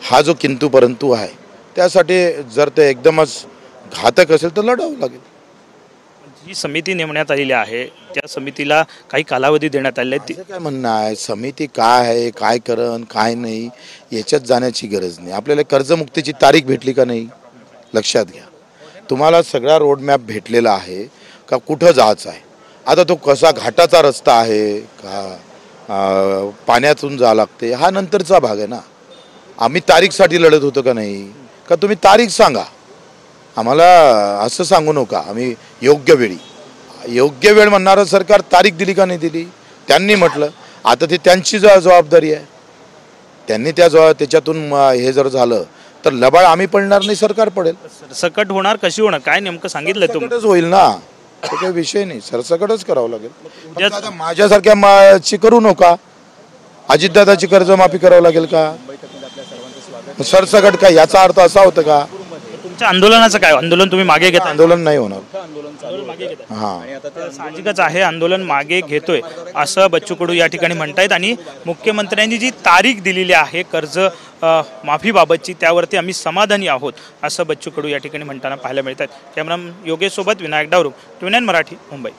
हा जो किंतु परंतु आहे, त्यासाठी जर ते एकदमच घातक असेल तर लढावं लागेल. जी समिती नेमण्यात आलेली आहे त्या समितीला काही कालावधी देण्यात आलेला आहे. काय म्हणणं आहे, समिती काय आहे, काय करण काय नाही याच्यात जाण्याची गरज नाही. आपल्याला कर्जमुक्तीची तारीख भेटली का नाही लक्षात घ्या. तुम्हाला सगळा रोडमॅप भेटलेला आहे का, कुठं जायचं आहे. आता तो कसा घाटाचा रस्ता आहे का पाण्यातून जा लागते, हा नंतरचा भाग आहे ना. आम्ही तारीखसाठी लढत होतो का नाही, का तुम्ही तारीख सांगा आम्हाला, असं सांगू नका. आम्ही योग्य वेळ म्हणणारं सरकार तारीख दिली का नाही दिली, त्यांनी म्हटलं. आता ते त्यांची जबाबदारी आहे, त्यांनी त्याच्यातून हे जर झालं तर लबाड आम्ही पडणार नाही, सरकार पडेल. सरसकट होणार कशी होणार काय नेमकं सांगितलं तुम्ही? होईल ना, तो काही विषय नाही, सरसकटच करावं लागेल. आता माझ्यासारख्या करू नका, अजितदादाची कर्जमाफी करावं लागेल का, सरसकट काय याचा अर्थ असा होता का? तुमच्या आंदोलनाचं काय, आंदोलन तुम्ही मागे घेता? आंदोलन नाही होणार. साहजिकच आहे, आंदोलन मागे घेतोय असं बच्चू कडू या ठिकाणी म्हणतायत. आणि मुख्यमंत्र्यांनी जी तारीख दिलेली आहे कर्ज माफीबाबतची त्यावरती आम्ही समाधानी आहोत असं बच्चू कडू या ठिकाणी म्हणताना पाहायला मिळतात. कॅमेरामन योगेश सोबत विनायक डावरू, TVNN मराठी, मुंबई.